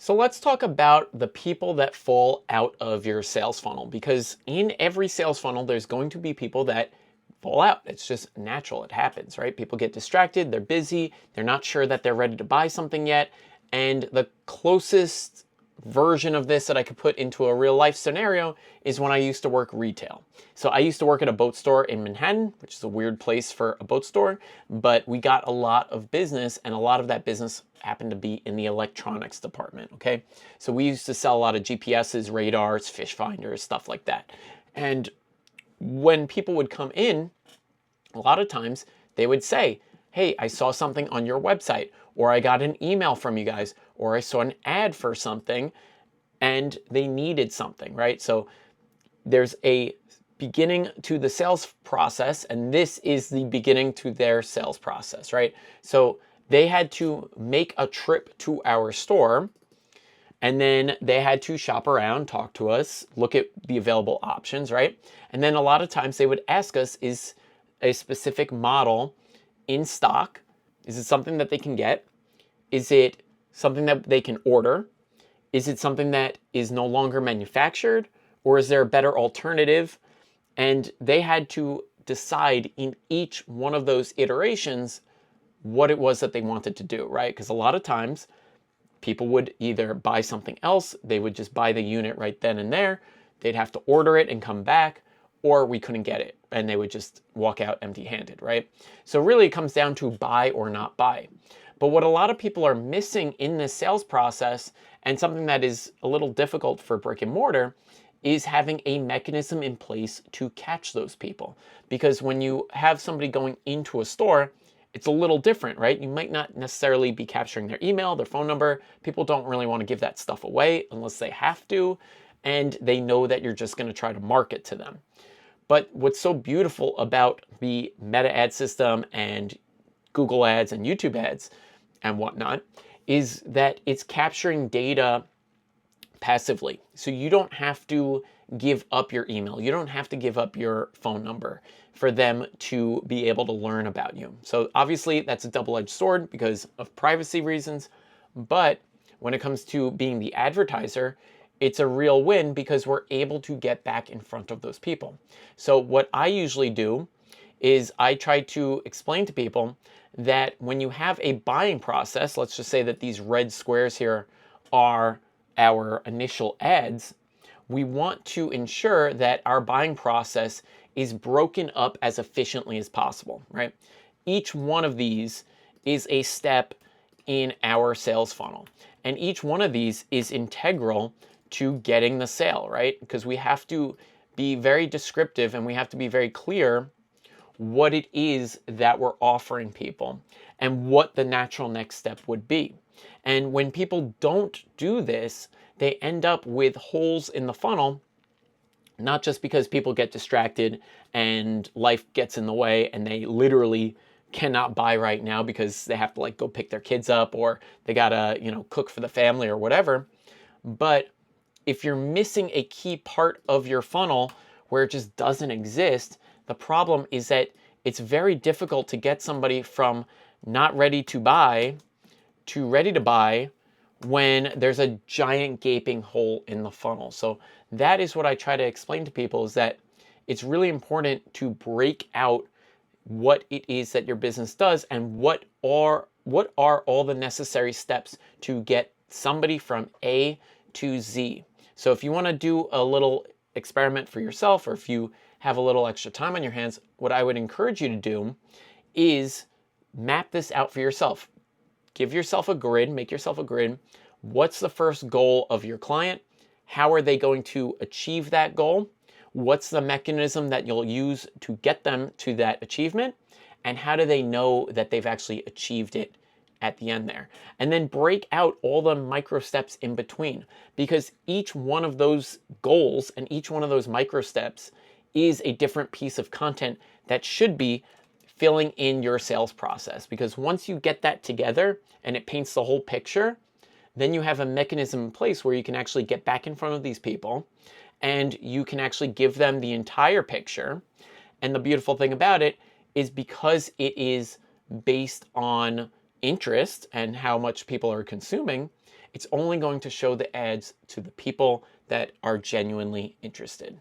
So let's talk about the people that fall out of your sales funnel, because in every sales funnel, there's going to be people that fall out. It's just natural. It happens, right? People get distracted. They're busy. They're not sure that they're ready to buy something yet. And the closest version of this that I could put into a real life scenario is when I used to work retail. So I used to work at a boat store in Manhattan, which is a weird place for a boat store, but we got a lot of business, and a lot of that business happened to be in the electronics department, okay? So we used to sell a lot of GPSs, radars, fish finders, stuff like that. And when people would come in, a lot of times they would say, hey, I saw something on your website, or I got an email from you guys, or I saw an ad for something, and they needed something, right? So there's a beginning to the sales process, and this is the beginning to their sales process, right? So they had to make a trip to our store, and then they had to shop around, talk to us, look at the available options, right? And then a lot of times they would ask us, is a specific model in stock? Is it something that they can get? Is it something that they can order? Is it something that is no longer manufactured? Or is there a better alternative? And they had to decide in each one of those iterations what it was that they wanted to do, right? Because a lot of times people would either buy something else, they would just buy the unit right then and there, they'd have to order it and come back, or we couldn't get it and they would just walk out empty-handed, right? So really it comes down to buy or not buy. But what a lot of people are missing in this sales process, and something that is a little difficult for brick and mortar, is having a mechanism in place to catch those people. Because when you have somebody going into a store, it's a little different, right? You might not necessarily be capturing their email, their phone number. People don't really want to give that stuff away unless they have to, and they know that you're just going to try to market to them. But what's so beautiful about the Meta ad system and Google ads and YouTube ads and whatnot is that it's capturing data passively. So you don't have to give up your email. You don't have to give up your phone number for them to be able to learn about you. So obviously that's a double-edged sword because of privacy reasons, but when it comes to being the advertiser, it's a real win because we're able to get back in front of those people. So what I usually do is I try to explain to people that when you have a buying process, let's just say that these red squares here are our initial ads, we want to ensure that our buying process is broken up as efficiently as possible, right? Each one of these is a step in our sales funnel, and each one of these is integral to getting the sale, right? Because we have to be very descriptive and we have to be very clear what it is that we're offering people and what the natural next step would be. And when people don't do this, they end up with holes in the funnel, not just because people get distracted and life gets in the way and they literally cannot buy right now because they have to like go pick their kids up, or they gotta, cook for the family or whatever. But if you're missing a key part of your funnel where it just doesn't exist, the problem is that it's very difficult to get somebody from not ready to buy to ready to buy when there's a giant gaping hole in the funnel. So that is what I try to explain to people, is that it's really important to break out what it is that your business does and what are all the necessary steps to get somebody from A to Z. So if you want to do a little experiment for yourself, or if you have a little extra time on your hands, what I would encourage you to do is map this out for yourself. Give yourself a grid, make yourself a grid. What's the first goal of your client? How are they going to achieve that goal? What's the mechanism that you'll use to get them to that achievement? And how do they know that they've actually achieved it at the end there? And then break out all the micro steps in between, because each one of those goals and each one of those micro steps is a different piece of content that should be filling in your sales process. Because once you get that together and it paints the whole picture, then you have a mechanism in place where you can actually get back in front of these people and you can actually give them the entire picture. And the beautiful thing about it is, because it is based on interest and how much people are consuming, it's only going to show the ads to the people that are genuinely interested.